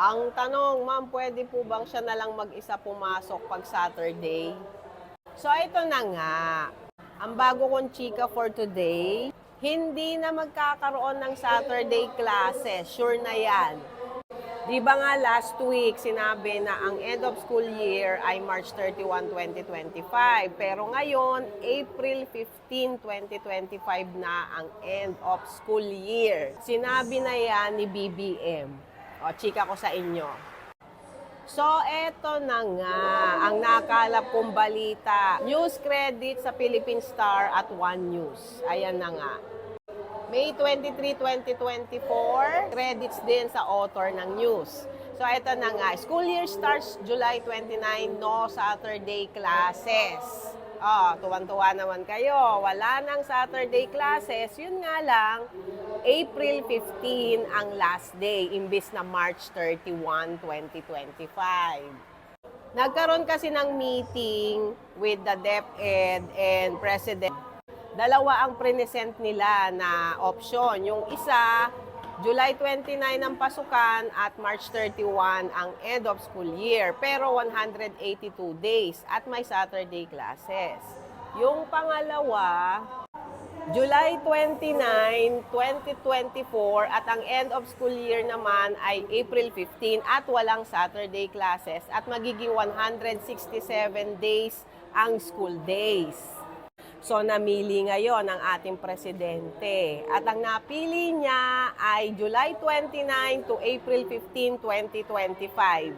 Ang tanong, ma'am, pwede po bang siya na lang mag-isa pumasok pag Saturday? So, ito na nga. Ang bago kong chika for today, hindi na magkakaroon ng Saturday classes. Sure na yan. Di ba nga last week sinabi na ang end of school year ay March 31, 2025. Pero ngayon, April 15, 2025 na ang end of school year. Sinabi na yan ni BBM. O, chika ko sa inyo. So, eto na nga, ang nakalap kong balita. News credit sa Philippine Star at One News. Ayan na nga. May 23, 2024, credits din sa author ng news. So, eto na nga. School year starts July 29, no Saturday classes. Oh, tuwan-tuwa naman kayo. Wala nang Saturday classes. Yun nga lang, April 15 ang last day, imbis na March 31, 2025. Nagkaroon kasi ng meeting with the DepEd and President. Dalawa ang present nila na option. Yung isa, July 29 ang pasukan at March 31 ang end of school year. Pero 182 days at may Saturday classes. Yung pangalawa, July 29, 2024 at ang end of school year naman ay April 15 at walang Saturday classes at magiging 167 days ang school days. So, namili ngayon ang ating presidente. At ang napili niya ay July 29 to April 15, 2025.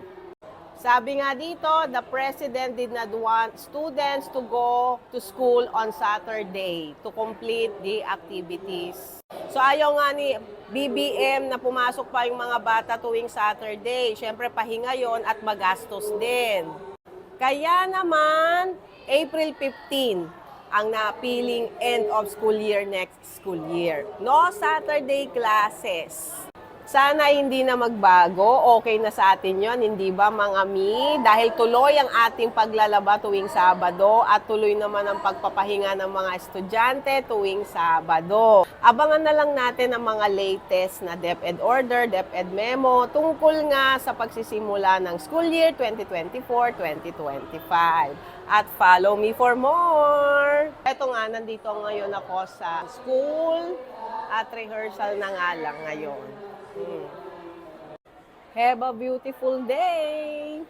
Sabi nga dito, the president did not want students to go to school on Saturday to complete the activities. So, ayaw nga ni BBM na pumasok pa yung mga bata tuwing Saturday. Siyempre, pahinga yon at magastos din. Kaya naman, April 15 ang napiling end of school year next school year. No Saturday classes. Sana hindi na magbago. Okay na sa atin yon, hindi ba mga mi? Dahil tuloy ang ating paglalaba tuwing Sabado at tuloy naman ang pagpapahinga ng mga estudyante tuwing Sabado. Abangan na lang natin ang mga latest na DepEd order, DepEd memo tungkol nga sa pagsisimula ng school year 2024-2025. At follow me for more! Ito nga, nandito ngayon ako sa school at rehearsal na nga lang ngayon. Have a beautiful day!